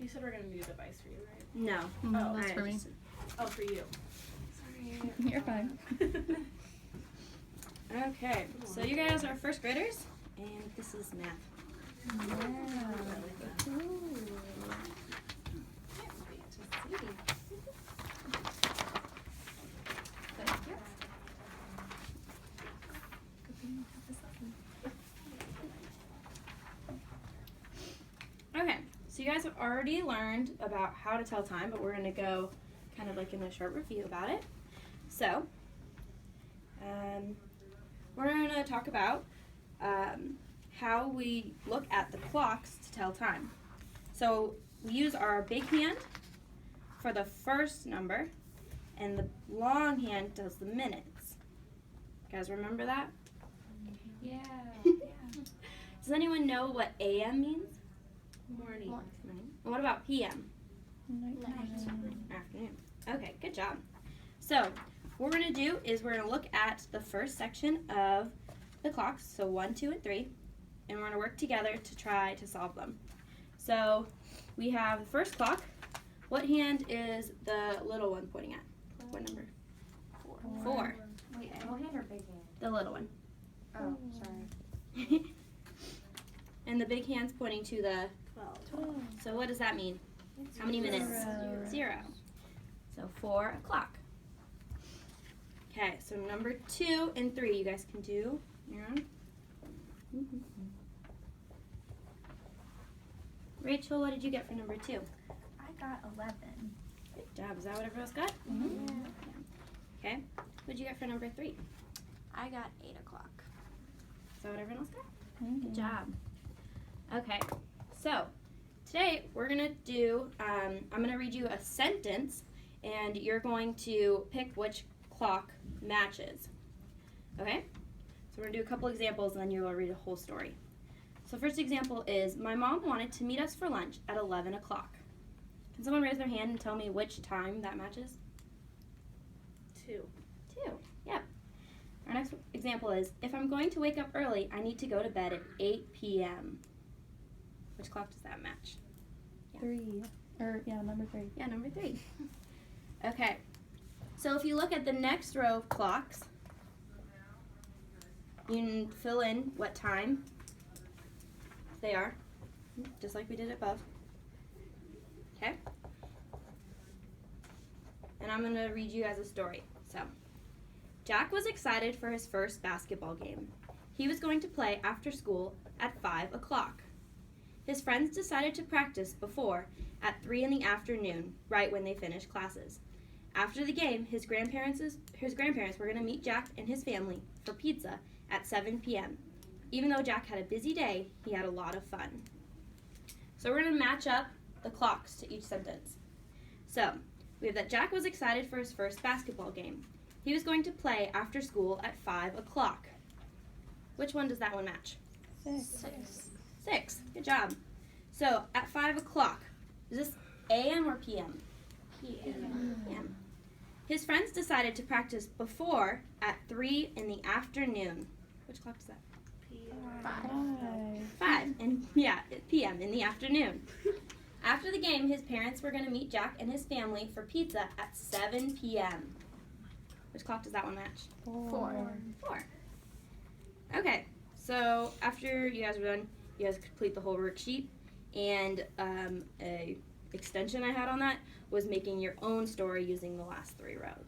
You said we're going to do the device for you, right? No. Oh, That's for me. Oh, for you. Sorry. You're fine. Okay, so you guys are first graders, and this is math. Okay, so you guys have already learned about how to tell time, but we're going to go kind of like in a short review about it. So, we're going to talk about how we look at the clocks to tell time. So we use our big hand for the first number, and the long hand does the minutes. You guys remember that? Yeah. Does anyone know what AM means? Morning. And what about PM? Afternoon. Okay, good job. So what we're going to do is we're going to look at the first section of the clocks, so 1, 2, and 3, and we're going to work together to try to solve them. So we have the first clock. What hand is the little one pointing at? What number? 4. Wait, little hand or big hand? The little one. Oh, sorry. And the big hand's pointing to the 12. So what does that mean? How many minutes? 0. So 4 o'clock. Okay, so number 2 and 3, you guys can do your own. Rachel, what did you get for number 2? I got 11. Good job. Is that what everyone else got? Okay. What did you get for number 3? I got 8 o'clock. Is that what everyone else got? Good job. Okay, so today we're going to do, I'm going to read you a sentence, and you're going to pick which clock matches. Okay? So we're going to do a couple examples, and then you'll read a whole story. So first example is, my mom wanted to meet us for lunch at 11 o'clock. Can someone raise their hand and tell me which time that matches? 2. 2. Yep. Our next example is, if I'm going to wake up early, I need to go to bed at 8 p.m. Which clock does that match? 3. Number 3. Yeah, number 3. Okay. So if you look at the next row of clocks, you can fill in what time they are, just like we did above. Okay? And I'm going to read you guys a story. So, Jack was excited for his first basketball game. He was going to play after school at 5 o'clock. His friends decided to practice before at 3 in the afternoon, right when they finished classes. After the game, his grandparents were going to meet Jack and his family for pizza at 7 p.m. Even though Jack had a busy day, he had a lot of fun. So we're going to match up the clocks to each sentence. So we have that Jack was excited for his first basketball game. He was going to play after school at 5 o'clock. Which one does that one match? 6. Good job. So at 5 o'clock, is this AM or PM? PM. His friends decided to practice before at 3 in the afternoon. Which clock is that? 5. And PM in the afternoon. After the game, his parents were going to meet Jack and his family for pizza at 7 p.m. Which clock does that one match? 4. Okay, so after you guys are done, you guys complete the whole worksheet, and a extension I had on that was making your own story using the last 3 rows.